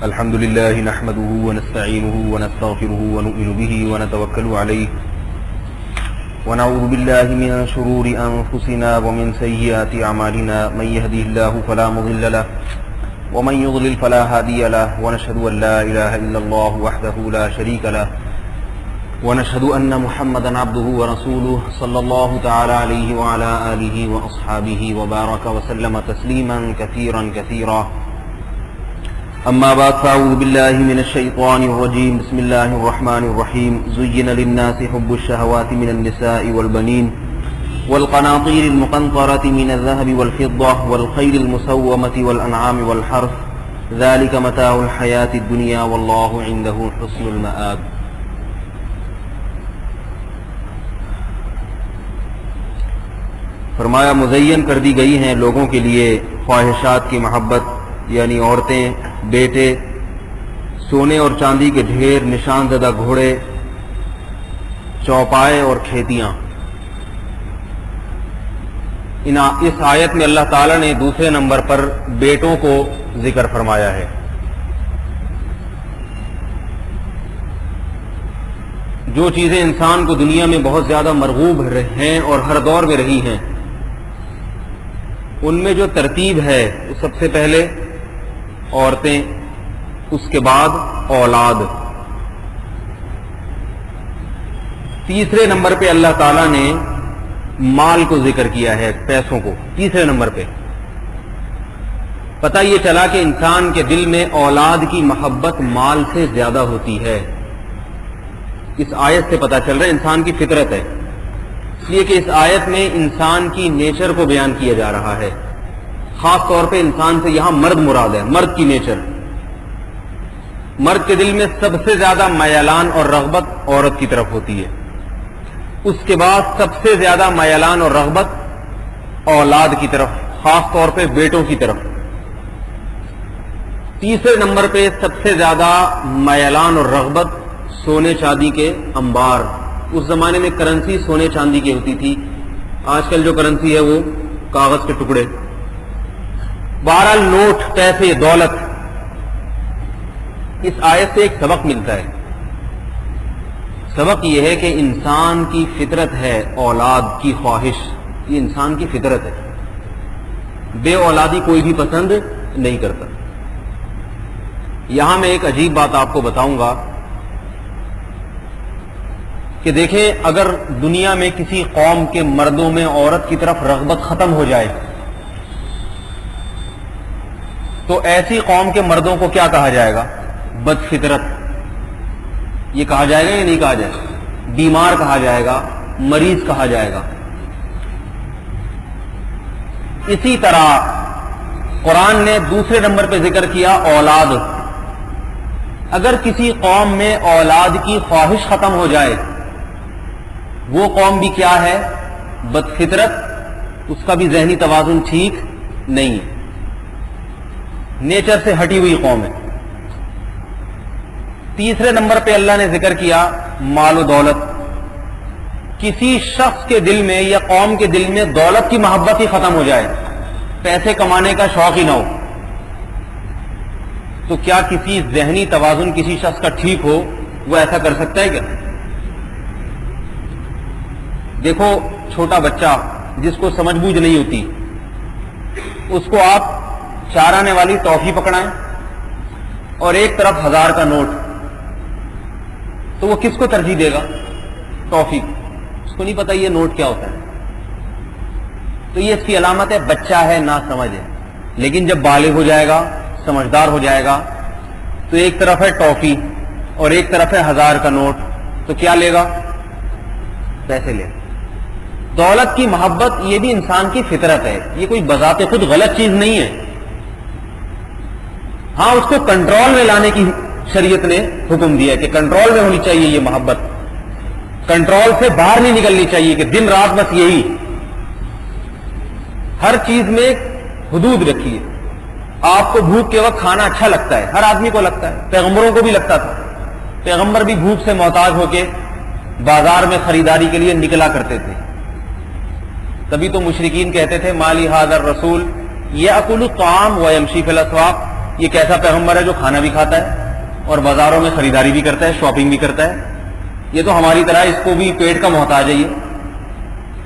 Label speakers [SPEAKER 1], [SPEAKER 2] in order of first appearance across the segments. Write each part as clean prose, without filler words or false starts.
[SPEAKER 1] الحمد لله نحمده ونستعينه ونستغفره ونؤمن به ونتوكل عليه ونعوذ بالله من شرور أنفسنا ومن سيئات أعمالنا من يهده الله فلا مضل له ومن يضلل فلا هادي له ونشهد أن لا إله إلا الله وحده لا شريك له ونشهد أن محمدا عبده ورسوله صلى الله تعالى عليه وعلى آله وأصحابه وبارك وسلم تسليما كثيرا كثيرا أما بعد فأعوذ بالله من الشيطان الرجيم بسم الله الرحمن الرحيم زين للناس حب الشهوات من النساء والبنين والقناطير المقنطرة من الذهب والفضة والخيل المسومة والأنعام والحرث ذلك متاع الحياة الدنيا والله عنده حسن المآب. فرمایا مزین کر دی گئی ہیں لوگوں کے لیے خواہشات کی محبت، یعنی عورتیں، بیٹے، سونے اور چاندی کے ڈھیر، نشان زدہ گھوڑے، چوپائے اور کھیتیاں. اس آیت میں اللہ تعالیٰ نے دوسرے نمبر پر بیٹوں کو ذکر فرمایا ہے. جو چیزیں انسان کو دنیا میں بہت زیادہ مرغوب ہیں اور ہر دور میں رہی ہیں، ان میں جو ترتیب ہے وہ سب سے پہلے عورتیں، اس کے بعد اولاد. تیسرے نمبر پہ اللہ تعالیٰ نے مال کو ذکر کیا ہے، پیسوں کو تیسرے نمبر پہ. پتہ یہ چلا کہ انسان کے دل میں اولاد کی محبت مال سے زیادہ ہوتی ہے. اس آیت سے پتہ چل رہا ہے انسان کی فطرت ہے، اس لیے کہ اس آیت میں انسان کی نیچر کو بیان کیا جا رہا ہے. خاص طور پہ انسان سے یہاں مرد مراد ہے، مرد کی نیچر. مرد کے دل میں سب سے زیادہ میلان اور رغبت عورت کی طرف ہوتی ہے. اس کے بعد سب سے زیادہ میلان اور رغبت اولاد کی طرف، خاص طور پہ بیٹوں کی طرف. تیسرے نمبر پہ سب سے زیادہ میلان اور رغبت سونے چاندی کے انبار. اس زمانے میں کرنسی سونے چاندی کی ہوتی تھی، آج کل جو کرنسی ہے وہ کاغذ کے ٹکڑے. بہرحال نوٹ، پیسے، دولت. اس آیت سے ایک سبق ملتا ہے. سبق یہ ہے کہ انسان کی فطرت ہے اولاد کی خواہش، یہ انسان کی فطرت ہے. بے اولادی کوئی بھی پسند نہیں کرتا. یہاں میں ایک عجیب بات آپ کو بتاؤں گا کہ دیکھیں، اگر دنیا میں کسی قوم کے مردوں میں عورت کی طرف رغبت ختم ہو جائے تو ایسی قوم کے مردوں کو کیا کہا جائے گا؟ بد فطرت. یہ کہا جائے گا یا نہیں کہا جائے گا؟ بیمار کہا جائے گا، مریض کہا جائے گا. اسی طرح قرآن نے دوسرے نمبر پہ ذکر کیا اولاد. اگر کسی قوم میں اولاد کی خواہش ختم ہو جائے، وہ قوم بھی کیا ہے؟ بد فطرت. اس کا بھی ذہنی توازن ٹھیک نہیں ہے، نیچر سے ہٹی ہوئی قوم ہے. تیسرے نمبر پہ اللہ نے ذکر کیا مال و دولت. کسی شخص کے دل میں یا قوم کے دل میں دولت کی محبت ہی ختم ہو جائے، پیسے کمانے کا شوق ہی نہ ہو، تو کیا کسی ذہنی توازن کسی شخص کا ٹھیک ہو؟ وہ ایسا کر سکتا ہے کیا؟ دیکھو، چھوٹا بچہ جس کو سمجھ بوجھ نہیں ہوتی، اس کو آپ 4 آنے والی ٹافی پکڑائیں اور ایک طرف 1000 کا نوٹ، تو وہ کس کو ترجیح دے گا؟ ٹافی. اس کو نہیں پتا یہ نوٹ کیا ہوتا ہے. تو یہ اس کی علامت ہے بچہ ہے، نا سمجھ ہے. لیکن جب بالغ ہو جائے گا، سمجھدار ہو جائے گا، تو ایک طرف ہے ٹافی اور ایک طرف ہے 1000 کا نوٹ، تو کیا لے گا؟ پیسے لے. دولت کی محبت یہ بھی انسان کی فطرت ہے، یہ کوئی بذات خود غلط چیز نہیں ہے. ہاں، اس کو کنٹرول میں لانے کی شریعت نے حکم دیا ہے کہ کنٹرول میں ہونی چاہیے یہ محبت، کنٹرول سے باہر نہیں نکلنی چاہیے کہ دن رات بس یہی. ہر چیز میں حدود رکھیے. آپ کو بھوک کے وقت کھانا اچھا لگتا ہے، ہر آدمی کو لگتا ہے، پیغمبروں کو بھی لگتا تھا. پیغمبر بھی بھوک سے محتاج ہو کے بازار میں خریداری کے لیے نکلا کرتے تھے. تبھی تو مشرکین کہتے تھے مالی ھذا الرسول یأکل الطعام ویمشی فی الاسواق، یہ کیسا پیغمبر ہے جو کھانا بھی کھاتا ہے اور بازاروں میں خریداری بھی کرتا ہے، شاپنگ بھی کرتا ہے، یہ تو ہماری طرح اس کو بھی پیٹ کا محتاج ہے یہ۔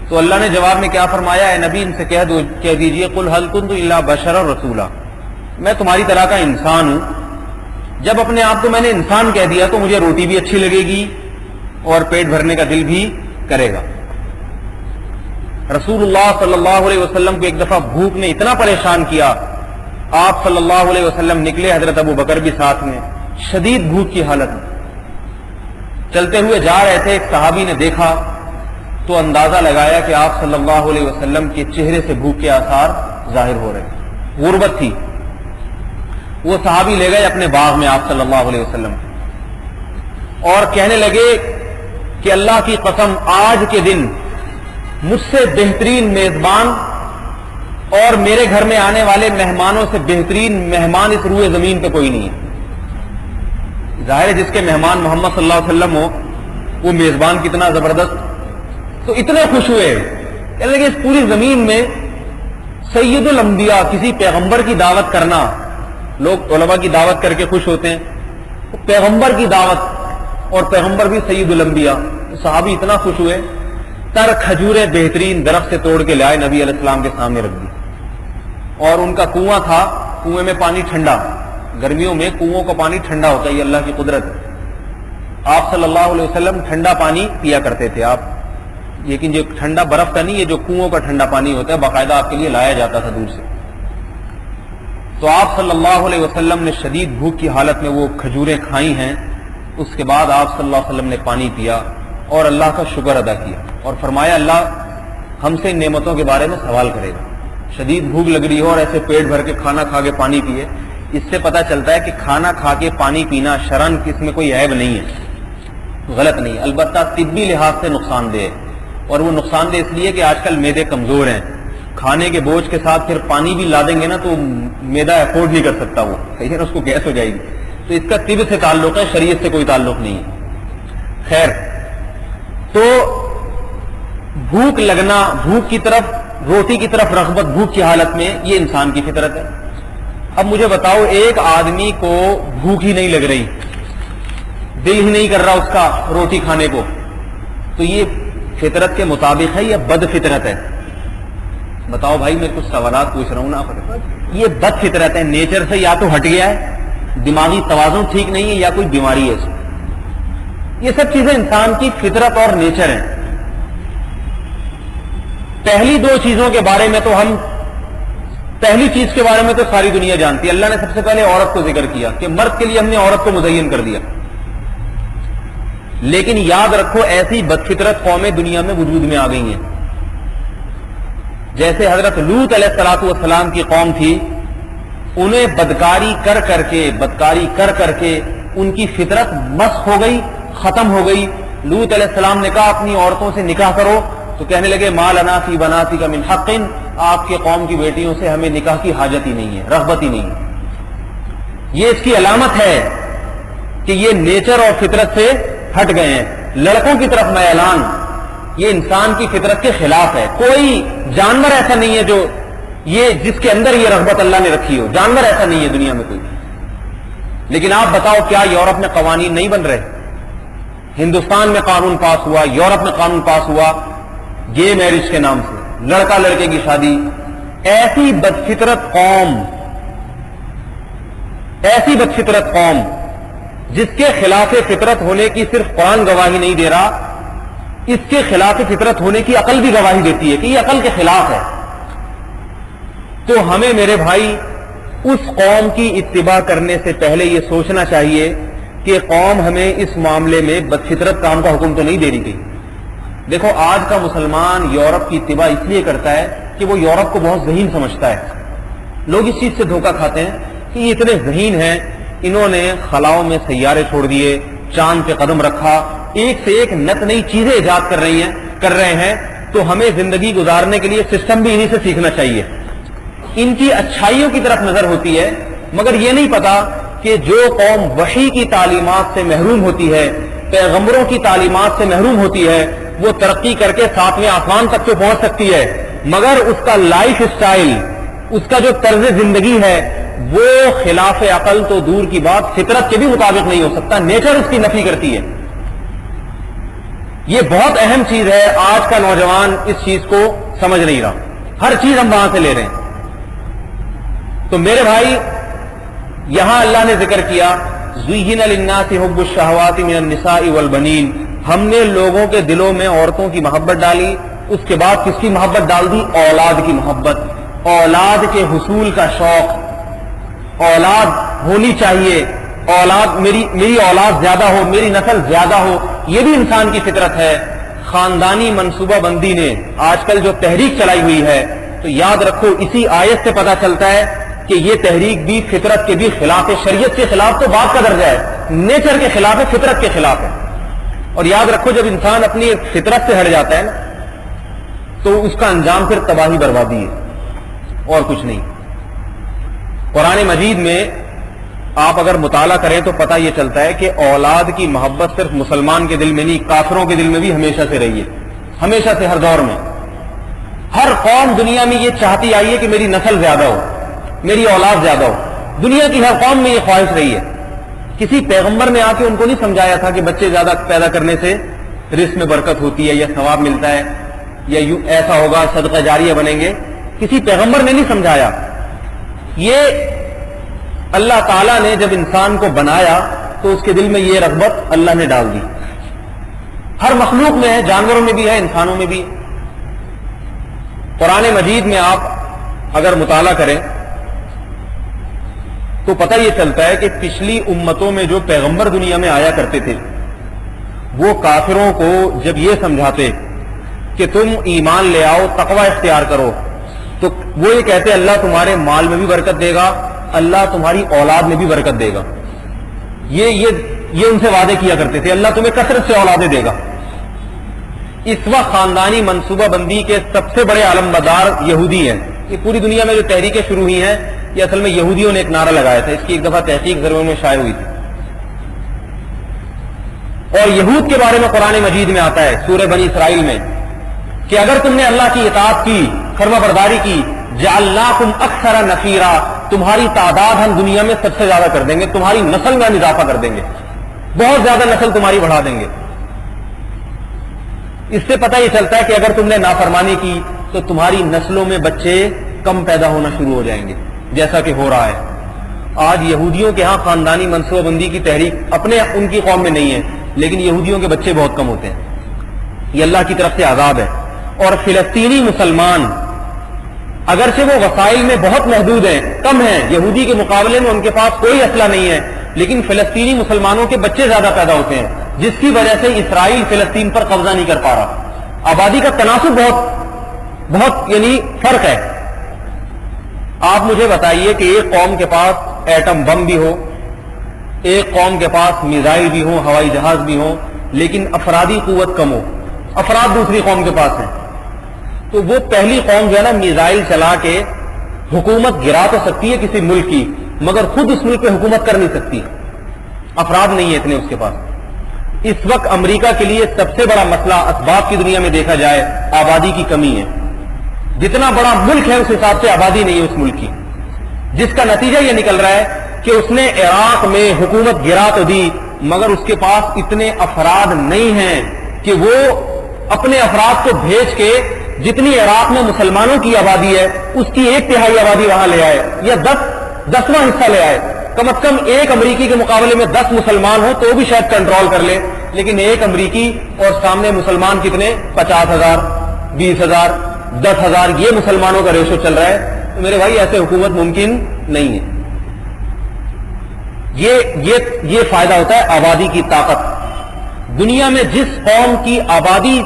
[SPEAKER 1] تو اللہ نے جواب میں کیا فرمایا، اے نبی ان سے کہہ دیجئے قل هل كنت الا بشرا رسولا، میں تمہاری طرح کا انسان ہوں، جب اپنے آپ کو میں نے انسان کہہ دیا تو مجھے روٹی بھی اچھی لگے گی اور پیٹ بھرنے کا دل بھی کرے گا۔ رسول اللہ صلی اللہ علیہ وسلم کو ایک دفعہ بھوک نے اتنا پریشان کیا، آپ صلی اللہ علیہ وسلم نکلے، حضرت ابو بکر بھی ساتھ میں، شدید بھوک کی حالت میں چلتے ہوئے جا رہے تھے۔ ایک صحابی نے دیکھا تو اندازہ لگایا کہ آپ صلی اللہ علیہ وسلم کے چہرے سے بھوک کے آثار ظاہر ہو رہے ہیں، غربت تھی۔ وہ صحابی لے گئے اپنے باغ میں آپ صلی اللہ علیہ وسلم اور کہنے لگے کہ اللہ کی قسم آج کے دن مجھ سے بہترین میزبان اور میرے گھر میں آنے والے مہمانوں سے بہترین مہمان اس روئے زمین پہ کوئی نہیں ہے۔ ظاہر ہے جس کے مہمان محمد صلی اللہ علیہ وسلم ہو وہ میزبان کتنا زبردست۔ تو اتنے خوش ہوئے، کہنے لگے اس پوری زمین میں سید الانبیاء، کسی پیغمبر کی دعوت کرنا، لوگ علماء کی دعوت کر کے خوش ہوتے ہیں، پیغمبر کی دعوت اور پیغمبر بھی سید الانبیاء۔ صحابی اتنا خوش ہوئے، تر کھجوریں بہترین درخت سے توڑ کے لائے، نبی علیہ السلام کے سامنے رکھ دی، اور ان کا کنواں تھا، کنویں میں پانی ٹھنڈا، گرمیوں میں کنووں کا پانی ٹھنڈا ہوتا ہے، یہ اللہ کی قدرت ہے۔ آپ صلی اللہ علیہ وسلم ٹھنڈا پانی پیا کرتے تھے آپ، لیکن جو ٹھنڈا برف کا نہیں، یہ جو کنووں کا ٹھنڈا پانی ہوتا ہے باقاعدہ آپ کے لیے لایا جاتا تھا دور سے۔ تو آپ صلی اللہ علیہ وسلم نے شدید بھوک کی حالت میں وہ کھجوریں کھائی ہیں، اس کے بعد آپ صلی اللہ علیہ وسلم نے پانی پیا اور اللہ کا شکر ادا کیا اور فرمایا اللہ ہم سے ان نعمتوں کے بارے میں سوال کرے گا۔ شدید بھوک لگ رہی ہو اور ایسے پیٹ بھر کے کھانا کھا کے پانی پیے، اس سے پتہ چلتا ہے کہ کھانا کھا کے پانی پینا شرعاً اس میں کوئی عیب نہیں ہے، غلط نہیں ہے، البتہ طبی لحاظ سے نقصان دہ ہے، اور وہ نقصان دہ اس لیے کہ آج کل معدے کمزور ہیں، کھانے کے بوجھ کے ساتھ پھر پانی بھی لا دیں گے نا تو معدہ افورڈ نہیں کر سکتا، وہ صحیح ہے نا، اس کو گیس ہو جائے گی۔ تو اس کا طب سے تعلق ہے، شریعت سے کوئی تعلق نہیں ہے۔ خیر، تو بھوک لگنا، بھوک کی طرف، روٹی کی طرف رغبت بھوک کی حالت میں، یہ انسان کی فطرت ہے۔ اب مجھے بتاؤ ایک آدمی کو بھوک ہی نہیں لگ رہی، دل ہی نہیں کر رہا اس کا روٹی کھانے کو، تو یہ فطرت کے مطابق ہے یا بد فطرت ہے؟ بتاؤ بھائی، میں کچھ سوالات پوچھ رہا ہوں نا، یہ بد فطرت ہے، نیچر سے یا تو ہٹ گیا ہے، دماغی توازن ٹھیک نہیں ہے، یا کوئی بیماری ہے اس میں۔ یہ سب چیزیں انسان کی فطرت اور نیچر ہیں۔ پہلی دو چیزوں کے بارے میں تو ہم، پہلی چیز کے بارے میں تو ساری دنیا جانتی ہے، اللہ نے سب سے پہلے عورت کو ذکر کیا کہ مرد کے لیے ہم نے عورت کو مزین کر دیا، لیکن یاد رکھو ایسی بدفطرت قومیں دنیا میں وجود میں آ گئی ہیں، جیسے حضرت لوط علیہ السلام کی قوم تھی، انہیں بدکاری کر کر کے ان کی فطرت مسخ ہو گئی، ختم ہو گئی۔ لوط علیہ السلام نے کہا اپنی عورتوں سے نکاح کرو، تو کہنے لگے ما لنا فی بناتک من حق، آپ کے قوم کی بیٹیوں سے ہمیں نکاح کی حاجت ہی نہیں ہے، رغبت ہی نہیں ہے۔ یہ اس کی علامت ہے کہ یہ نیچر اور فطرت سے ہٹ گئے ہیں۔ لڑکوں کی طرف میلان یہ انسان کی فطرت کے خلاف ہے۔ کوئی جانور ایسا نہیں ہے جو یہ جس کے اندر یہ رغبت اللہ نے رکھی ہو، جانور ایسا نہیں ہے دنیا میں کوئی۔ لیکن آپ بتاؤ کیا یورپ میں قوانین نہیں بن رہے؟ ہندوستان میں قانون پاس ہوا، یورپ میں قانون پاس ہوا گے میرج کے نام سے، لڑکا لڑکے کی شادی۔ ایسی بدفطرت قوم جس کے خلاف فطرت ہونے کی صرف قرآن گواہی نہیں دے رہا، اس کے خلاف فطرت ہونے کی عقل بھی گواہی دیتی ہے کہ یہ عقل کے خلاف ہے۔ تو ہمیں میرے بھائی اس قوم کی اتباع کرنے سے پہلے یہ سوچنا چاہیے کہ قوم ہمیں اس معاملے میں بدفطرت کام کا حکم تو نہیں دے رہی گئی۔ دیکھو آج کا مسلمان یورپ کی اتباع اس لیے کرتا ہے کہ وہ یورپ کو بہت ذہین سمجھتا ہے۔ لوگ اس چیز سے دھوکہ کھاتے ہیں کہ یہ اتنے ذہین ہیں، انہوں نے خلاؤں میں سیارے چھوڑ دیے، چاند پہ قدم رکھا، ایک سے ایک نت نئی چیزیں ایجاد کر رہے ہیں، تو ہمیں زندگی گزارنے کے لیے سسٹم بھی انہی سے سیکھنا چاہیے۔ ان کی اچھائیوں کی طرف نظر ہوتی ہے، مگر یہ نہیں پتا کہ جو قوم وحی کی تعلیمات سے محروم ہوتی ہے، پیغمبروں کی تعلیمات سے محروم ہوتی ہے، وہ ترقی کر کے 7ویں آسمان تک تو پہنچ سکتی ہے، مگر اس کا لائف سٹائل، اس کا جو طرز زندگی ہے، وہ خلاف عقل تو دور کی بات فطرت کے بھی مطابق نہیں ہو سکتا، نیچر اس کی نفی کرتی ہے۔ یہ بہت اہم چیز ہے، آج کا نوجوان اس چیز کو سمجھ نہیں رہا، ہر چیز ہم وہاں سے لے رہے ہیں۔ تو میرے بھائی یہاں اللہ نے ذکر کیا زُيِّنَ لِلنَّاسِ حُبُّ الشَّهَوَاتِ مِنَ النِّسَاءِ وَالْبَنِينَ، ہم نے لوگوں کے دلوں میں عورتوں کی محبت ڈالی، اس کے بعد کس کی محبت ڈال دی؟ اولاد کی محبت، اولاد کے حصول کا شوق، اولاد ہونی چاہیے، اولاد میری اولاد زیادہ ہو، میری نسل زیادہ ہو، یہ بھی انسان کی فطرت ہے۔ خاندانی منصوبہ بندی نے آج کل جو تحریک چلائی ہوئی ہے، تو یاد رکھو اسی آیت سے پتہ چلتا ہے کہ یہ تحریک بھی فطرت کے بھی خلاف ہے، شریعت کے خلاف تو بات کا درجہ ہے، نیچر کے خلاف ہے، فطرت کے خلاف ہے۔ اور یاد رکھو جب انسان اپنی فطرت سے ہٹ جاتا ہے نا تو اس کا انجام پھر تباہی بربادی ہے اور کچھ نہیں۔ قرآن مجید میں آپ اگر مطالعہ کریں تو پتہ یہ چلتا ہے کہ اولاد کی محبت صرف مسلمان کے دل میں نہیں، کافروں کے دل میں بھی ہمیشہ سے رہی ہے، ہمیشہ سے، ہر دور میں۔ ہر قوم دنیا میں یہ چاہتی آئی ہے کہ میری نسل زیادہ ہو، میری اولاد زیادہ ہو، دنیا کی ہر قوم میں یہ خواہش رہی ہے۔ کسی پیغمبر نے آ کے ان کو نہیں سمجھایا تھا کہ بچے زیادہ پیدا کرنے سے رزق میں برکت ہوتی ہے یا ثواب ملتا ہے یا ایسا ہوگا، صدقہ جاریہ بنیں گے، کسی پیغمبر نے نہیں سمجھایا۔ یہ اللہ تعالیٰ نے جب انسان کو بنایا تو اس کے دل میں یہ رغبت اللہ نے ڈال دی، ہر مخلوق میں ہے، جانوروں میں بھی ہے، انسانوں میں بھی۔ قرآن مجید میں آپ اگر مطالعہ کریں تو پتہ یہ چلتا ہے کہ پچھلی امتوں میں جو پیغمبر دنیا میں آیا کرتے تھے وہ کافروں کو جب یہ سمجھاتے کہ تم ایمان لے آؤ، تقوی اختیار کرو، تو وہ یہ کہتے اللہ تمہارے مال میں بھی برکت دے گا، اللہ تمہاری اولاد میں بھی برکت دے گا۔ یہ ان سے وعدے کیا کرتے تھے، اللہ تمہیں کثرت سے اولادیں دے گا۔ اس وقت خاندانی منصوبہ بندی کے سب سے بڑے علمبردار یہودی ہیں۔ یہ پوری دنیا میں جو تحریکیں شروع ہوئی ہیں یہ اصل میں یہودیوں نے ایک نعرہ لگایا تھا، اس کی ایک دفعہ تحقیق ضرور میں شائع ہوئی تھی۔ اور یہود کے بارے میں قرآن مجید میں آتا ہے سورہ بنی اسرائیل میں کہ اگر تم نے اللہ کی اطاعت کی، فرما برداری کی، جعلناکم اکثر نفیرا، تمہاری تعداد ہم دنیا میں سب سے زیادہ کر دیں گے، تمہاری نسل میں ہم اضافہ کر دیں گے، بہت زیادہ نسل تمہاری بڑھا دیں گے۔ اس سے پتہ یہ چلتا ہے کہ اگر تم نے نافرمانی کی تو تمہاری نسلوں میں بچے کم پیدا ہونا شروع ہو جائیں گے، جیسا کہ ہو رہا ہے آج۔ یہودیوں کے ہاں خاندانی منصوبہ بندی کی تحریک ان کی قوم میں نہیں ہے، لیکن یہودیوں کے بچے بہت کم ہوتے ہیں، یہ اللہ کی طرف سے عذاب ہے۔ اور فلسطینی مسلمان اگرچہ وہ وسائل میں بہت محدود ہیں، کم ہیں، یہودی کے مقابلے میں ان کے پاس کوئی اسلحہ نہیں ہے، لیکن فلسطینی مسلمانوں کے بچے زیادہ پیدا ہوتے ہیں، جس کی وجہ سے اسرائیل فلسطین پر قبضہ نہیں کر پا رہا۔ آبادی کا تناسب بہت یعنی فرق ہے۔ آپ مجھے بتائیے کہ ایک قوم کے پاس ایٹم بم بھی ہو، ایک قوم کے پاس میزائل بھی ہوں، ہوائی جہاز بھی ہوں، لیکن افرادی قوت کم ہو، افراد دوسری قوم کے پاس ہیں، تو وہ پہلی قوم جو ہے نا میزائل چلا کے حکومت گرا تو سکتی ہے کسی ملک کی، مگر خود اس ملک پہ حکومت کر نہیں سکتی، افراد نہیں ہے اتنے اس کے پاس۔ اس وقت امریکہ کے لیے سب سے بڑا مسئلہ اسباب کی دنیا میں دیکھا جائے آبادی کی کمی ہے۔ جتنا بڑا ملک ہے اس حساب سے آبادی نہیں ہے اس ملک کی، جس کا نتیجہ یہ نکل رہا ہے کہ اس نے عراق میں حکومت گرا تو دی، مگر اس کے پاس اتنے افراد نہیں ہیں کہ وہ اپنے افراد کو بھیج کے جتنی عراق میں مسلمانوں کی آبادی ہے اس کی 1/3 آبادی وہاں لے آئے، یا 10واں حصہ لے آئے۔ کم از کم ایک امریکی کے مقابلے میں 10 مسلمان ہو تو بھی شاید کنٹرول کر لے، لیکن ایک امریکی اور سامنے مسلمان کتنے؟ 50,000، 20,000، 10,000، یہ مسلمانوں کا ریشو چل رہا ہے۔ تو میرے بھائی ایسے حکومت ممکن نہیں ہے۔ یہ فائدہ ہوتا ہے آبادی کی طاقت۔ دنیا میں جس قوم کی آبادی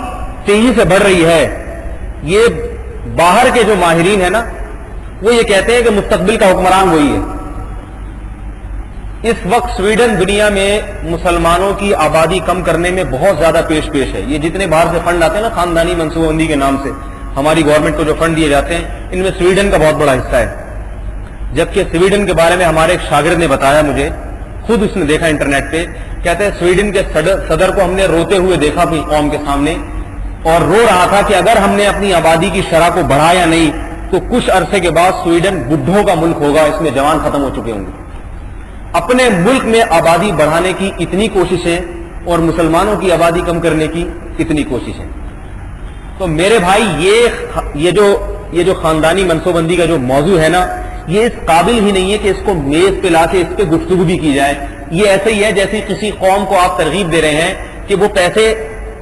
[SPEAKER 1] تیزی سے بڑھ رہی ہے، یہ باہر کے جو ماہرین ہیں نا وہ یہ کہتے ہیں کہ مستقبل کا حکمران وہی ہے۔ اس وقت سویڈن دنیا میں مسلمانوں کی آبادی کم کرنے میں بہت زیادہ پیش ہے۔ یہ جتنے باہر سے فنڈ آتے ہیں نا خاندانی منصوبہ بندی کے نام سے، ہماری گورنمنٹ کو جو فنڈ دیے جاتے ہیں ان میں سویڈن کا بہت بڑا حصہ ہے۔ جبکہ سویڈن کے بارے میں ہمارے ایک شاگرد نے بتایا مجھے، خود اس نے دیکھا انٹرنیٹ پہ، کہتے ہیں سویڈن کے صدر کو ہم نے روتے ہوئے دیکھا اپنی قوم کے سامنے، اور رو رہا تھا کہ اگر ہم نے اپنی آبادی کی شرح کو بڑھایا نہیں تو کچھ عرصے کے بعد سویڈن بڈھوں کا ملک ہوگا، اس میں جوان ختم ہو چکے ہوں گے۔ اپنے ملک میں آبادی بڑھانے کی اتنی کوششیں اور مسلمانوں کی آبادی کم کرنے کی اتنی کوششیں۔ تو میرے بھائی یہ جو خاندانی منصوبہ بندی کا جو موضوع ہے نا، یہ اس قابل ہی نہیں ہے کہ اس کو میز پہ لا کے اس پہ گفتگو بھی کی جائے۔ یہ ایسے ہی ہے جیسے کسی قوم کو آپ ترغیب دے رہے ہیں کہ وہ پیسے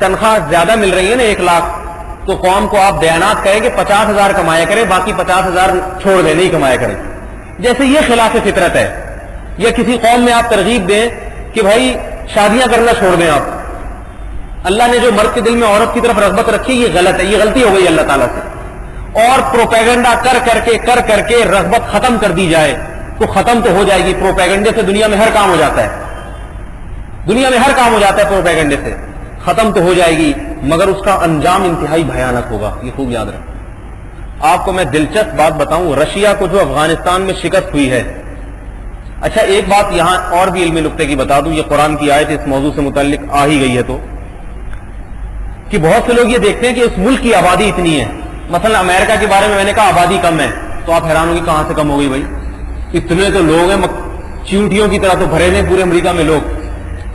[SPEAKER 1] تنخواہ زیادہ مل رہی ہے نا 1 لاکھ، تو قوم کو آپ بیانات کریں کہ 50,000 کمایا کرے، باقی 50,000 چھوڑ دیں، نہیں کمایا کریں، جیسے یہ خلاف فطرت ہے۔ یا کسی قوم میں آپ ترغیب دیں کہ بھائی شادیاں کرنا چھوڑ دیں آپ، اللہ نے جو مرد کے دل میں عورت کی طرف رغبت رکھی یہ غلط ہے، یہ غلطی ہو گئی اللہ تعالیٰ سے، اور پروپیگنڈا کر کر کے رغبت ختم کر دی جائے تو ختم تو ہو جائے گی۔ پروپیگنڈے سے دنیا میں ہر کام ہو جاتا ہے، دنیا میں ہر کام ہو جاتا ہے پروپیگنڈے سے، ختم تو ہو جائے گی، مگر اس کا انجام انتہائی بھیانک ہوگا، یہ خوب یاد رکھیں۔ آپ کو میں دلچسپ بات بتاؤں، رشیا کو جو افغانستان میں شکست ہوئی ہے، اچھا ایک بات یہاں اور بھی علمی نکتے کی بتا دوں، یہ قرآن کی آیت اس موضوع سے متعلق آ ہی گئی ہے، تو کہ بہت سے لوگ یہ دیکھتے ہیں کہ اس ملک کی آبادی اتنی ہے، مثلا امریکہ کے بارے میں نے کہا آبادی کم ہے، تو آپ حیران ہوگی کہاں سے کم ہو گئی بھائی، اتنے تو لوگ ہیں، چیونٹیوں کی طرح تو بھرے ہیں پورے امریکہ میں لوگ۔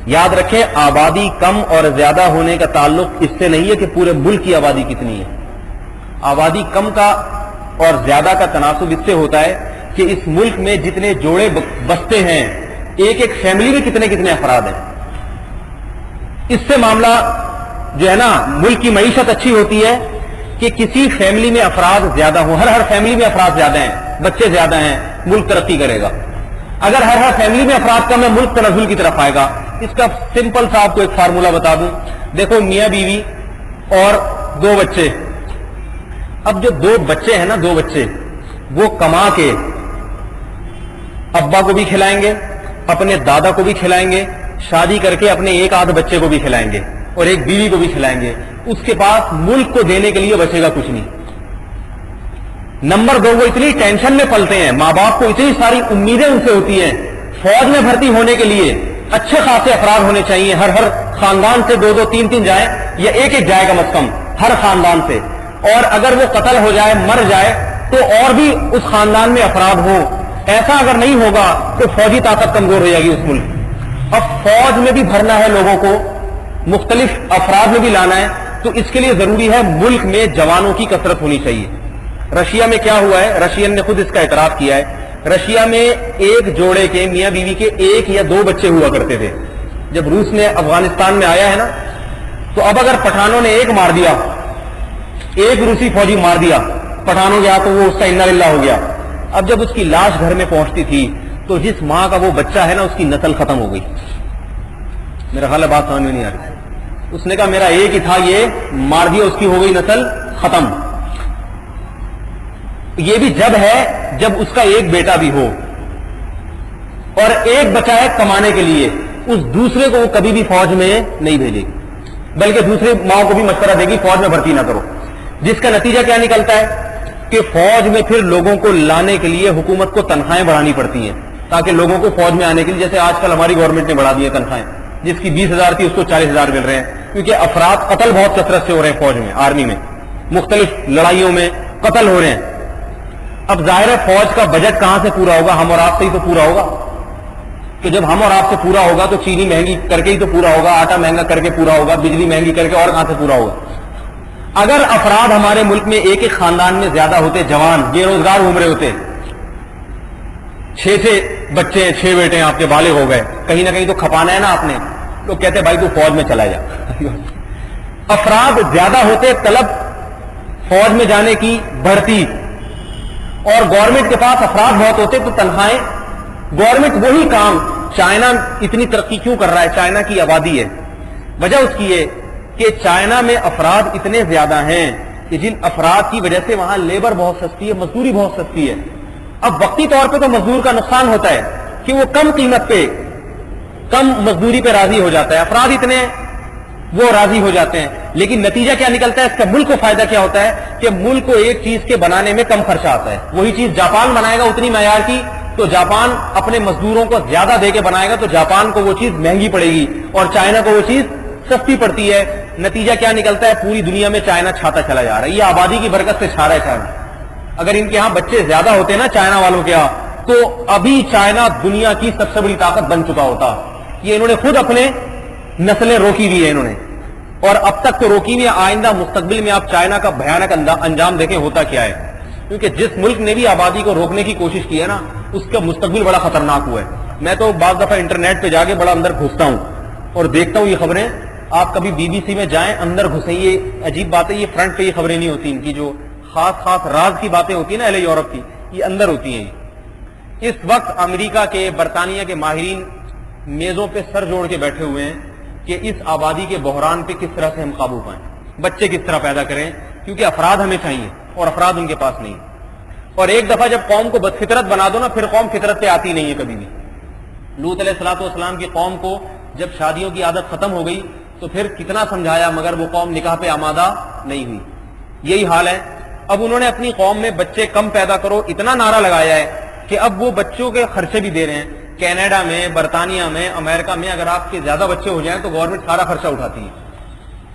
[SPEAKER 1] یاد رکھیں آبادی کم اور زیادہ ہونے کا تعلق اس سے نہیں ہے کہ پورے ملک کی آبادی کتنی ہے، آبادی کم کا اور زیادہ کا تناسب اس سے ہوتا ہے کہ اس ملک میں جتنے جوڑے بستے ہیں، ایک فیملی میں کتنے افراد ہیں، اس سے معاملہ جو ہے نا ملک کی معیشت اچھی ہوتی ہے کہ کسی فیملی میں افراد زیادہ ہوں، ہر فیملی میں افراد زیادہ ہیں، بچے زیادہ ہیں، ملک ترقی کرے گا۔ اگر ہر فیملی میں افراد کم ہے، ملک تنزل کی طرف آئے گا۔ اس کا سمپل سا آپ کو ایک فارمولہ بتا دوں، دیکھو میاں بیوی اور 2 بچے، اب جو 2 بچے ہیں نا، 2 بچے وہ کما کے ابا کو بھی کھلائیں گے، اپنے دادا کو بھی کھلائیں گے، شادی کر کے اپنے 1 آدھ بچے کو بھی کھلائیں گے اور ایک بیوی کو بھی کھلائیں گے، اس کے پاس ملک کو دینے کے لیے بچے گا کچھ نہیں۔ نمبر 2، وہ اتنی ٹینشن میں پلتے ہیں، ماں باپ کو اتنی ساری امیدیں ان سے ہوتی ہیں، فوج میں بھرتی ہونے کے لیے اچھے خاصے افراد ہونے چاہیے، ہر خاندان سے 2 3 جائیں یا ایک جائے کم از کم ہر خاندان سے، اور اگر وہ قتل ہو جائے مر جائے تو اور بھی اس خاندان میں افراد ہوں۔ ایسا اگر نہیں ہوگا تو فوجی طاقت کمزور ہو جائے گی اس ملک۔ اب فوج میں بھی بھرنا ہے لوگوں کو، مختلف افراد میں بھی لانا ہے، تو اس کے لیے ضروری ہے ملک میں جوانوں کی کثرت ہونی چاہیے۔ رشیا میں کیا ہوا ہے، رشین نے خود اس کا اعتراف کیا ہے، رشیا میں ایک جوڑے کے میاں بیوی کے 1 یا 2 بچے ہوا کرتے تھے۔ جب روس نے افغانستان میں آیا ہے نا، تو اب اگر پٹھانوں نے 1 مار دیا، 1 روسی فوجی مار دیا پٹھانوں کے ہاتھوں، وہ اس کا انا للہ ہو گیا۔ اب جب اس کی لاش گھر میں پہنچتی تھی تو جس ماں کا وہ بچہ ہے نا، اس کی نسل ختم ہو گئی۔ میرا خیال ہے بات سمجھ میں نہیں آ رہی۔ اس نے کہا میرا 1 ہی تھا، یہ مار دیا، اس کی ہو گئی نسل ختم۔ یہ بھی جب ہے جب اس کا 1 بیٹا بھی ہو اور 1 بچہ ہے کمانے کے لیے، اس دوسرے کو وہ کبھی بھی فوج میں نہیں بھیجے گی، بلکہ دوسرے ماؤں کو بھی مشورہ دے گی فوج میں بھرتی نہ کرو، جس کا نتیجہ کیا نکلتا ہے کہ فوج میں پھر لوگوں کو لانے کے لیے حکومت کو تنخواہیں بڑھانی پڑتی ہیں تاکہ لوگوں کو فوج میں آنے کے لیے، جیسے آج کل ہماری گورنمنٹ نے بڑھا دی ہے تنخواہیں، جس کی 20,000 تھی اس کو 40,000 مل رہے ہیں، کیونکہ افراد قتل بہت کثرت سے ہو رہے ہیں فوج میں، آرمی میں مختلف لڑائیوں میں قتل ہو رہے ہیں۔ اب ظاہر ہے فوج کا بجٹ کہاں سے پورا ہوگا، ہم اور آپ سے ہی تو پورا ہوگا، تو جب ہم اور آپ سے پورا ہوگا تو چینی مہنگی کر کے ہی تو پورا ہوگا، آٹا مہنگا کر کے پورا ہوگا، بجلی مہنگی کر کے، اور کہاں سے پورا ہوگا۔ اگر افراد ہمارے ملک میں 1 خاندان میں زیادہ ہوتے، جوان بے روزگار گھوم رہے ہوتے، 6 بچے ہیں، 6 بیٹے ہیں آپ کے، بالغ ہو گئے، کہیں نہ کہیں تو کھپانا ہے نا آپ نے، تو کہتے بھائی تو فوج میں چلا جا۔ افراد زیادہ ہوتے، طلب فوج میں جانے کی بڑھتی، اور گورنمنٹ کے پاس افراد بہت ہوتے تو تنخواہیں، گورنمنٹ وہی کام۔ چائنا اتنی ترقی کیوں کر رہا ہے، چائنا کی آبادی ہے، وجہ اس کی ہے کہ چائنا میں افراد اتنے زیادہ ہیں کہ جن افراد کی وجہ سے وہاں لیبر بہت سستی ہے، مزدوری بہت سستی ہے۔ اب وقتی طور پہ تو مزدور کا نقصان ہوتا ہے کہ وہ کم قیمت پہ، کم مزدوری پہ راضی ہو جاتا ہے، افراد اتنے وہ راضی ہو جاتے ہیں، لیکن نتیجہ کیا نکلتا ہے، اس کا ملک کو فائدہ کیا ہوتا ہے کہ ملک کو ایک چیز کے بنانے میں کم خرچہ آتا ہے۔ وہی چیز جاپان بنائے گا اتنی معیار کی، تو جاپان اپنے مزدوروں کو زیادہ دے کے بنائے گا تو جاپان کو وہ چیز مہنگی پڑے گی اور چائنا کو وہ چیز سستی پڑتی ہے۔ نتیجہ کیا نکلتا ہے، پوری دنیا میں چائنا چھاتا چلا جا رہا ہے، یہ آبادی کی برکت سے چھا رہا ہے چائنا۔ اگر ان کے ہاں بچے زیادہ ہوتے نا چائنا والوں کے ہاں تو ابھی چائنا دنیا کی سب سے بڑی طاقت بن چکا ہوتا. یہ انہوں نے خود اپنے نسلیں روکی ہوئی ہیں انہوں نے, اور اب تک تو روکی ہوئی ہے. آئندہ مستقبل میں آپ چائنا کا بھیانک انجام دیکھیں ہوتا کیا ہے, کیونکہ جس ملک نے بھی آبادی کو روکنے کی کوشش کی ہے نا اس کا مستقبل بڑا خطرناک ہوا ہے. میں تو بعض دفعہ انٹرنیٹ پہ جا کے بڑا اندر گھستا ہوں اور دیکھتا ہوں یہ خبریں. آپ کبھی بی بی سی میں جائیں, اندر گھسیں, یہ عجیب بات ہے, یہ فرنٹ پہ یہ خبریں نہیں ہوتی, ان کی جو خاص راز کی باتیں ہوتی ہیں نا اہل یورپ کی, یہ اندر ہوتی ہیں. اس وقت امریکہ کے, برطانیہ کے ماہرین میزوں پہ سر جوڑ کے بیٹھے ہوئے ہیں کہ اس آبادی کے بحران پہ کس طرح سے ہم قابو پائیں, بچے کس طرح پیدا کریں, کیونکہ افراد ہمیں چاہیے اور افراد ان کے پاس نہیں. اور ایک دفعہ جب قوم کو بدفطرت بنا دو نا, پھر قوم فطرت پہ آتی نہیں ہے کبھی بھی. لوط علیہ الصلوۃ والسلام کی قوم کو جب شادیوں کی عادت ختم ہو گئی تو پھر کتنا سمجھایا مگر وہ قوم نکاح پہ آمادہ نہیں ہوئی. یہی حال ہے. اب انہوں نے اپنی قوم میں بچے کم پیدا کرو اتنا نعرہ لگایا ہے کہ اب وہ بچوں کے خرچے بھی دے رہے ہیں. کینیڈا میں, برطانیہ میں, امریکہ میں اگر آپ کے زیادہ بچے ہو جائیں تو گورنمنٹ سارا خرچہ اٹھاتی ہے,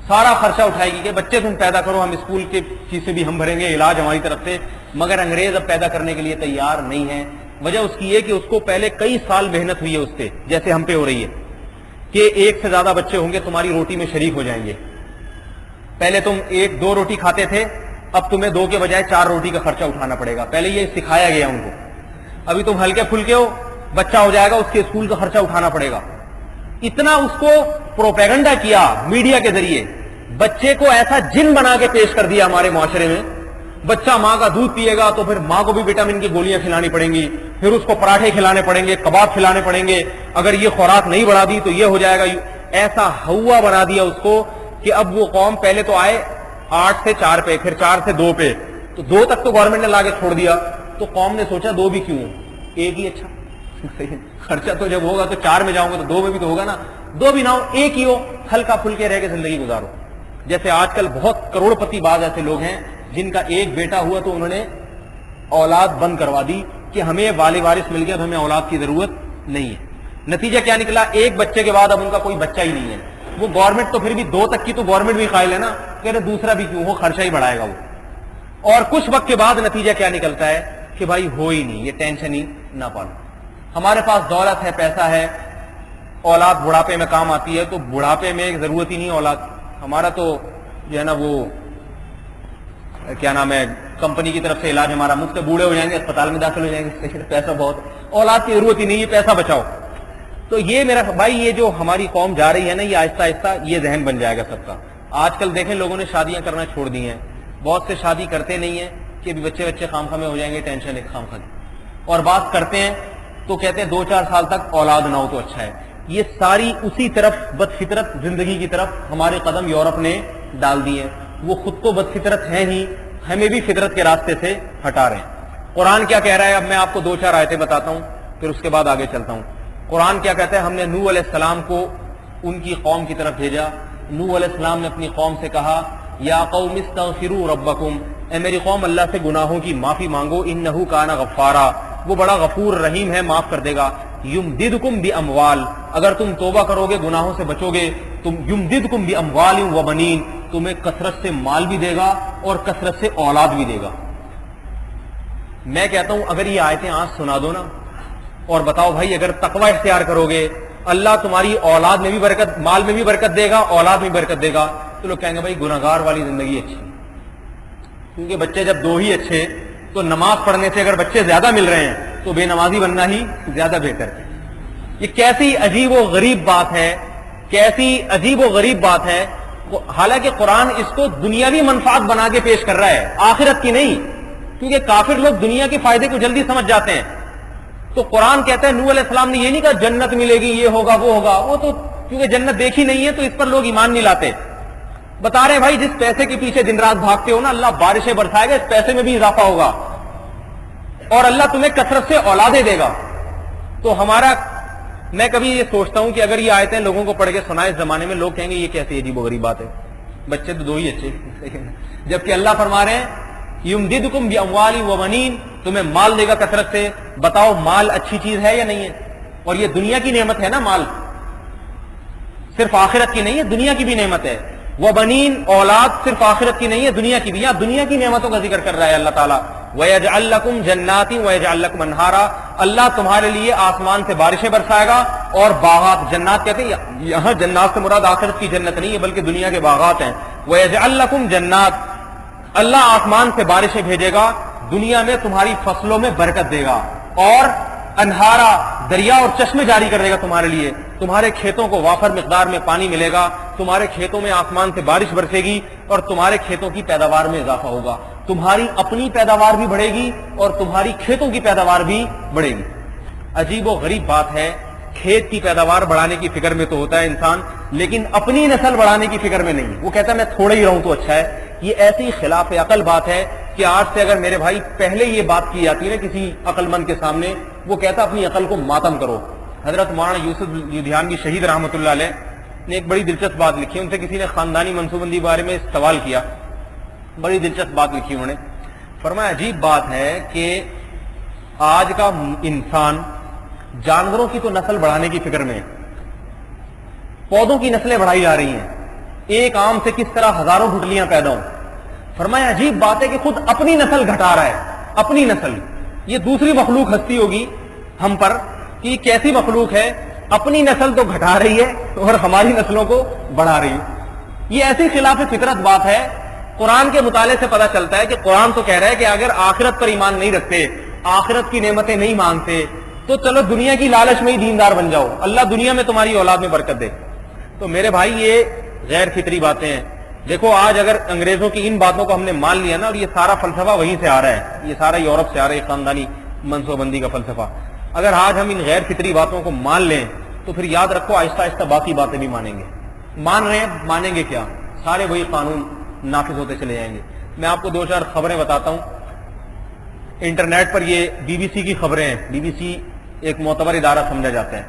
[SPEAKER 1] سارا خرچہ اٹھائے گی کہ بچے تم پیدا کرو, ہم اسکول کی فیسیں بھی ہم بھریں گے, علاج ہماری طرف سے. مگر انگریز اب پیدا کرنے کے لیے تیار نہیں ہے. وجہ اس کی یہ کہ اس کو پہلے کئی سال محنت ہوئی ہے اس پہ, جیسے ہم پہ ہو رہی ہے کہ ایک سے زیادہ بچے ہوں گے تمہاری روٹی میں شریک ہو جائیں گے. پہلے تم 1-2 روٹی کھاتے تھے, اب تمہیں 2 کے بجائے 4 روٹی کا خرچہ اٹھانا پڑے گا. پہلے یہ سکھایا گیا ان کو. ابھی تم ہلکے پھلکے ہو, بچہ ہو جائے گا, اس کے اسکول کا خرچہ اٹھانا پڑے گا. اتنا اس کو پروپیگنڈا کیا میڈیا کے ذریعے, بچے کو ایسا جن بنا کے پیش کر دیا ہمارے معاشرے میں. بچہ ماں کا دودھ پیے گا تو پھر ماں کو بھی وٹامن کی گولیاں کھلانی پڑیں گی, پھر اس کو پراٹھے کھلانے پڑیں گے, کباب کھلانے پڑیں گے, اگر یہ خوراک نہیں بڑھا دی تو یہ ہو جائے گا. ایسا ہوا بنا دیا اس کو کہ اب وہ قوم پہلے تو آئے 8 سے 4 پہ, پھر 4 سے 2 پہ, تو 2 تک تو گورنمنٹ نے لا کے چھوڑ دیا. تو قوم نے سوچا 2 بھی کیوں, ایک ہی اچھا, خرچہ تو جب ہوگا تو 4 میں جاؤں گا تو 2 میں بھی تو ہوگا نا, 2 بھی نہ ہو, ایک ہی ہو, ہلکا پھلکے رہ کے زندگی گزارو. جیسے آج کل بہت کروڑ پتی باز ایسے لوگ ہیں جن کا ایک بیٹا ہوا تو انہوں نے اولاد بند کروا دی کہ ہمیں والد وارث مل گیا تو ہمیں اولاد کی ضرورت نہیں ہے. نتیجہ کیا نکلا, ایک بچے کے بعد اب ان کا کوئی بچہ ہی نہیں ہے. وہ گورنمنٹ تو پھر بھی 2 تک کی تو گورنمنٹ بھی قائل ہے نا, کہ دوسرا بھی کیوں ہو, خرچہ ہی بڑھائے گا وہ. اور کچھ وقت کے بعد نتیجہ کیا نکلتا ہے کہ بھائی ہو ہی نہیں, یہ ٹینشن ہی نہ پالو. ہمارے پاس دولت ہے, پیسہ ہے, اولاد بڑھاپے میں کام آتی ہے, تو بڑھاپے میں ضرورت ہی نہیں اولاد. ہمارا تو جو ہے نا وہ کیا نام ہے, کمپنی کی طرف سے علاج ہمارا مفت, بوڑھے ہو جائیں گے اسپتال میں داخل ہو جائیں گے, پیسہ بہت, اولاد کی ضرورت ہی نہیں ہے, پیسہ بچاؤ. تو یہ میرا بھائی, یہ جو ہماری قوم جا رہی ہے نا, یہ آہستہ آہستہ یہ ذہن بن جائے گا سب کا. آج کل دیکھیں لوگوں نے شادیاں کرنا چھوڑ دی ہیں, بہت سے شادی کرتے نہیں ہیں کہ بچے خام خامے ہو جائیں گے, ٹینشن ایک خام خام, اور بات کرتے ہیں تو کہتے ہیں 2-4 سال تک اولاد نہ ہو تو اچھا ہے. یہ ساری اسی طرف بدفطرت زندگی کی طرف ہمارے قدم یورپ نے ڈال دی ہیں. وہ خود تو بدفطرت ہیں ہی, ہمیں بھی فطرت کے راستے سے ہٹا رہے ہیں. قرآن کیا کہہ رہا ہے, اب میں آپ کو 2-4 آیتیں بتاتا ہوں, پھر اس کے بعد آگے چلتا ہوں. قرآن کیا کہتا ہے, ہم نے نوح علیہ السلام کو ان کی قوم کی طرف بھیجا. نوح علیہ السلام نے اپنی قوم سے کہا, یا قوم استغفروا ربکم, اے میری قوم اللہ سے گناہوں کی معافی مانگو, انہ کان غفارا, وہ بڑا غفور رحیم ہے, معاف کر دے گا. یمددکم باموال, اگر تم توبہ کرو گے, گناہوں سے بچو گے, تم یمددکم باموال وبنین, تمہیں کثرت سے مال بھی دے گا اور کثرت سے اولاد بھی دے گا. میں کہتا ہوں اگر یہ آیتیں آج سنا دو نا, اور بتاؤ بھائی اگر تقوی اختیار کرو گے, اللہ تمہاری اولاد میں بھی برکت, مال میں بھی برکت دے گا, اولاد میں بھی برکت دے گا, تو لوگ کہیں گے بھائی گناہگار والی زندگی اچھی, کیونکہ بچے جب 2 ہی اچھے, تو نماز پڑھنے سے اگر بچے زیادہ مل رہے ہیں تو بے نمازی بننا ہی زیادہ بہتر ہے. یہ کیسی عجیب و غریب بات ہے, کیسی عجیب و غریب بات ہے. حالانکہ قرآن اس کو دنیاوی منفعت بنا کے پیش کر رہا ہے, آخرت کی نہیں, کیونکہ کافر لوگ دنیا کے فائدے کو جلدی سمجھ جاتے ہیں. تو قرآن کہتا ہے نوح علیہ السلام نے یہ نہیں کہا جنت ملے گی, یہ ہوگا وہ ہوگا, وہ تو کیونکہ جنت دیکھی نہیں ہے تو اس پر لوگ ایمان نہیں لاتے. بتا رہے ہیں بھائی جس پیسے کے پیچھے دن رات بھاگتے ہو نا, اللہ بارشیں برسائے گا, اس پیسے میں بھی اضافہ ہوگا, اور اللہ تمہیں کثرت سے اولادیں دے گا. تو ہمارا, میں کبھی یہ سوچتا ہوں کہ اگر یہ آیتیں لوگوں کو پڑھ کے سنائے اس زمانے میں, لوگ کہیں گے یہ کیسے عجیب و غریب بات ہے, بچے تو 2 ہی اچھے, جبکہ اللہ فرما رہے ہیں یمددکم باموال وبنین, تمہیں مال دے گا کثرت سے. بتاؤ مال اچھی چیز ہے یا نہیں ہے؟ اور یہ دنیا کی نعمت ہے نا, مال صرف آخرت کی نہیں ہے, دنیا کی بھی نعمت ہے. وبنین, اولاد صرف آخرت کی نہیں ہے, دنیا کی بھی. یہاں دنیا کی نعمتوں کا ذکر کر رہا ہے اللہ تعالیٰ وَيَجْعَلْ لَكُمْ جَنَّاتٍ وَيَجْعَلْ لَكُمْ أَنْهَارًا، اللہ تمہارے لیے آسمان سے بارشیں برسائے گا اور باغات، جنات کہتے ہیں یہاں جنات سے مراد آخرت کی جنت نہیں ہے بلکہ دنیا کے باغات ہیں. وَيَجْعَلْ لَكُمْ جَنَّاتٍ، اللہ آسمان سے بارشیں بھیجے گا، دنیا میں تمہاری فصلوں میں برکت دے گا، اور انہارا، دریا اور چشمے جاری کر دے گا تمہارے لیے، تمہارے کھیتوں کو وافر مقدار میں پانی ملے گا، تمہارے کھیتوں میں آسمان سے بارش برسے گی اور تمہارے کھیتوں کی پیداوار میں اضافہ ہوگا، تمہاری اپنی پیداوار بھی بڑھے گی اور تمہاری کھیتوں کی پیداوار بھی بڑھے گی. عجیب و غریب بات ہے، کھیت کی پیداوار بڑھانے کی فکر میں تو ہوتا ہے انسان، لیکن اپنی نسل بڑھانے کی فکر میں نہیں. وہ کہتا ہے میں تھوڑا ہی رہوں تو اچھا ہے. یہ ایسی خلاف عقل بات ہے کہ آج سے اگر میرے بھائی پہلے یہ بات کی جاتی ہے نا کسی عقل مند کے سامنے، وہ کہتا اپنی عقل کو ماتم کرو. حضرت مولانا یوسف لدھیانوی شہید رحمۃ اللہ علیہ نے ایک بڑی دلچسپ بات لکھی. ان سے کسی نے خاندانی منصوبندی کے بارے میں سوال کیا، بڑی دلچسپ بات لکھی انہوں نے. فرمایا عجیب بات ہے کہ آج کا انسان جانوروں کی تو نسل بڑھانے کی فکر میں ہے، پودوں کی نسلیں بڑھائی جا رہی ہیں، ایک آم سے کس طرح ہزاروں گٹلیاں پیدا ہوں. فرمایا عجیب بات ہے کہ خود اپنی نسل گھٹا رہا ہے، اپنی نسل. یہ دوسری مخلوق ہستی ہوگی ہم پر کہ کیسی مخلوق ہے، اپنی نسل تو گھٹا رہی ہے اور ہماری نسلوں کو بڑھا رہی ہے. یہ ایسی خلاف فطرت بات ہے. قرآن کے مطالعے سے پتہ چلتا ہے کہ قرآن تو کہہ رہا ہے کہ اگر آخرت پر ایمان نہیں رکھتے، آخرت کی نعمتیں نہیں مانگتے، تو چلو دنیا کی لالچ میں ہی دیندار بن جاؤ، اللہ دنیا میں تمہاری اولاد میں برکت دے. تو میرے بھائی یہ غیر فطری باتیں ہیں. دیکھو آج اگر انگریزوں کی ان باتوں کو ہم نے مان لیا نا، اور یہ سارا فلسفہ وہیں سے آ رہا ہے، یہ سارا یورپ سے آ رہا ہے، خاندانی منصوبہ بندی کا فلسفہ. اگر آج ہم ان غیر فطری باتوں کو مان لیں تو پھر یاد رکھو آہستہ آہستہ باقی باتیں بھی مانیں گے. مان رہے ہیں، مانیں گے کیا؟ سارے وہی قانون نافذ ہوتے چلے جائیں گے. میں آپ کو دو چار خبریں بتاتا ہوں. انٹرنیٹ پر یہ بی بی سی کی خبریں ہیں. بی بی سی ایک معتبر ادارہ سمجھا جاتا ہے.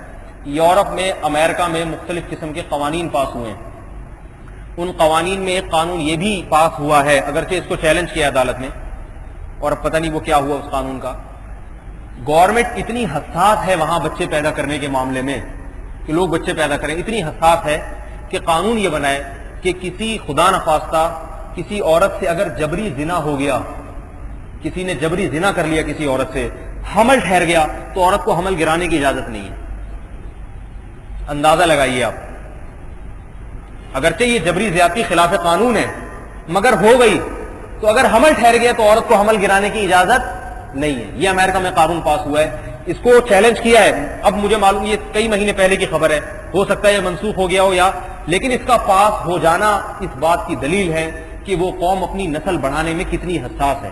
[SPEAKER 1] یورپ میں، امریکہ میں مختلف قسم کے قوانین پاس ہوئے ہیں. ان قوانین میں ایک قانون یہ بھی پاس ہوا ہے، اگرچہ اس کو چیلنج کیا عدالت نے، اور اب پتہ نہیں وہ کیا ہوا اس قانون کا. گورنمنٹ اتنی حساس ہے وہاں بچے پیدا کرنے کے معاملے میں کہ لوگ بچے پیدا کریں، اتنی حساس ہے کہ قانون یہ بنائے کہ کسی خدا نخواستہ کسی عورت سے اگر جبری زنا ہو گیا، کسی نے جبری زنا کر لیا کسی عورت سے، حمل ٹھہر گیا، تو عورت کو حمل گرانے کی اجازت نہیں ہے. اندازہ لگائیے آپ. اگرچہ یہ جبری زیادتی خلاف قانون ہے، مگر ہو گئی تو اگر حمل ٹھہر گیا تو عورت کو حمل گرانے کی اجازت نہیں ہے. یہ امریکہ میں قانون پاس ہوا ہے. اس کو چیلنج کیا ہے. اب مجھے معلوم یہ کئی مہینے پہلے کی خبر ہے، ہو سکتا ہے یہ منسوخ ہو گیا ہو لیکن اس کا پاس ہو جانا اس بات کی دلیل ہے کہ وہ قوم اپنی نسل بڑھانے میں کتنی حساس ہے.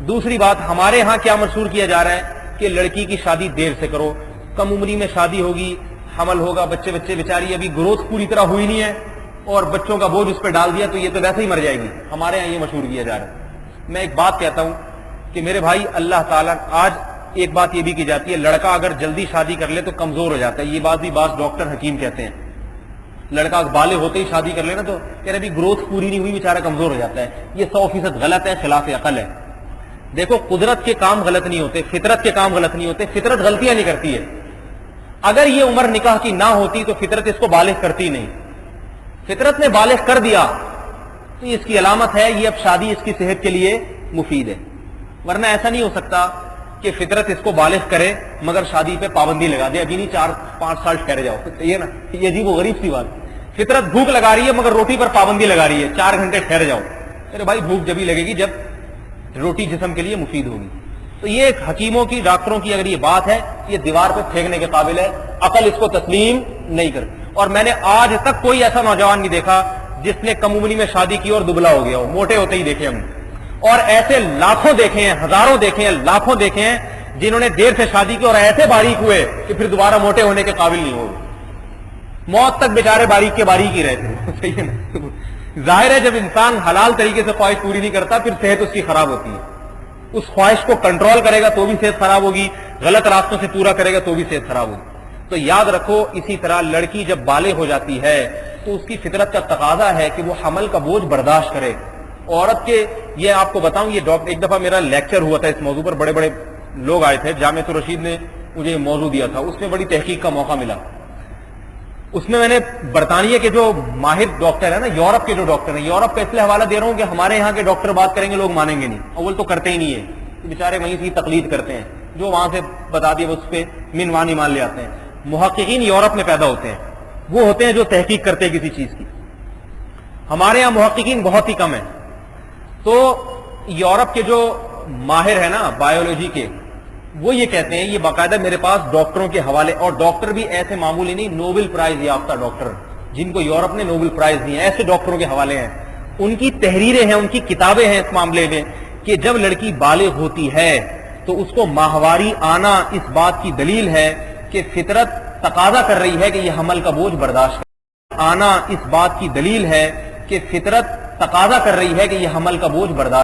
[SPEAKER 1] دوسری بات، ہمارے ہاں کیا مشہور کیا جا رہا ہے کہ لڑکی کی شادی دیر سے کرو، کم عمری میں شادی ہوگی، حمل ہوگا، بچے بیچاری ابھی گروتھ پوری طرح ہوئی نہیں ہے اور بچوں کا بوجھ اس پہ ڈال دیا تو یہ تو ویسے ہی مر جائے گی. ہمارے ہاں یہ مشہور کیا جا رہا ہے. میں ایک بات کہتا ہوں کہ میرے بھائی اللہ تعالیٰ، آج ایک بات یہ بھی کی جاتی ہے لڑکا اگر جلدی شادی کر لے تو کمزور ہو جاتا ہے. یہ بات بھی بعض ڈاکٹر حکیم کہتے ہیں. لڑکا بالغ ہوتے ہی شادی کر لینا تو کہہ رہے ابھی گروتھ پوری نہیں ہوئی، بیچارہ کمزور ہو جاتا ہے. یہ 100% غلط ہے، خلاف عقل ہے. دیکھو قدرت کے کام غلط نہیں ہوتے، فطرت کے کام غلط نہیں ہوتے. فطرت غلطیاں نہیں کرتی ہے. اگر یہ عمر نکاح کی نہ ہوتی تو فطرت اس کو بالغ کرتی نہیں. فطرت نے بالغ کر دیا تو اس کی علامت ہے یہ اب شادی اس کی صحت کے لیے مفید ہے. ورنہ ایسا نہیں ہو سکتا کہ فطرت اس کو بالغ کرے مگر شادی پہ پابندی لگا دے، ابھی نہیں 4-5 سال ٹھہر جاؤ. یہ نا یہ عجیب و غریب سی بات. فطرت بھوک لگا رہی ہے مگر روٹی پر پابندی لگا رہی ہے، 4 گھنٹے ٹھہر جاؤ. میرے بھائی بھوک جبھی لگے گی جب روٹی جسم کے لیے مفید ہوگی. تو یہ ایک حکیموں کی، ڈاکٹروں کی اگر یہ بات ہے یہ دیوار پہ پھینکنے کے قابل ہے. عقل اس کو تسلیم نہیں کرتی. اور میں نے آج تک کوئی ایسا نوجوان نہیں دیکھا جس نے کم عمری میں شادی کی اور دبلا ہو گیا ہو. موٹے ہوتے ہی دیکھے ہم نے. اور ایسے لاکھوں دیکھے ہیں، ہزاروں دیکھے ہیں، لاکھوں دیکھے ہیں جنہوں نے دیر سے شادی کی اور ایسے باریک ہوئے کہ پھر دوبارہ موٹے ہونے کے قابل نہیں ہوئے. موت تک بیچارے باریک کے باریک ہی رہتے. صحیح ہے نا. ظاہر ہے جب انسان حلال طریقے سے خواہش پوری نہیں کرتا پھر صحت اس کی خراب ہوتی ہے. اس خواہش کو کنٹرول کرے گا تو بھی صحت خراب ہوگی، غلط راستوں سے پورا کرے گا تو بھی صحت خراب ہوگی. تو یاد رکھو اسی طرح لڑکی جب بالغ ہو جاتی ہے تو اس کی فطرت کا تقاضا ہے کہ وہ حمل کا بوجھ برداشت کرے. عورت کے، یہ آپ کو بتاؤں، یہ ایک دفعہ میرا لیکچر ہوا تھا اس موضوع پر، بڑے بڑے لوگ آئے تھے، جامعۃ الرشید نے مجھے یہ موضوع دیا تھا، اس میں بڑی تحقیق کا موقع ملا.
[SPEAKER 2] اس میں نے برطانیہ کے جو ماہر ڈاکٹر ہیں نا، یورپ کے جو ڈاکٹر ہیں، یورپ کا اس لیے حوالہ دے رہا ہوں کہ ہمارے یہاں کے ڈاکٹر بات کریں گے لوگ مانیں گے نہیں، اول تو کرتے ہی نہیں ہے، بیچارے وہیں سے تقلید کرتے ہیں، جو وہاں سے بتا دیا اس پہ منوان ایمان لے آتے ہیں۔ محققین یورپ میں پیدا ہوتے ہیں، وہ ہوتے ہیں جو تحقیق کرتے ہیں کسی چیز کی، ہمارے یہاں محققین بہت ہی کم ہیں۔ تو یورپ کے جو ماہر ہیں نا بایولوجی کے، وہ یہ کہتے ہیں، یہ باقاعدہ میرے پاس ڈاکٹروں کے حوالے، اور ڈاکٹر بھی ایسے معمولی نہیں، نوبل پرائز یافتہ ڈاکٹر جن کو یورپ نے نوبل پرائز دیے ہیں، ایسے ڈاکٹروں کے حوالے ہیں، ان کی تحریریں ہیں، ان کی کتابیں ہیں اس معاملے میں کہ جب لڑکی بالغ ہوتی ہے تو اس کو ماہواری آنا اس بات کی دلیل ہے کہ فطرت تقاضا کر رہی ہے کہ یہ حمل کا بوجھ برداشت کرے، آنا اس بات کی دلیل ہے کہ فطرت تقاضا کر رہی ہے کہ یہ حمل کا بوجھ برداشت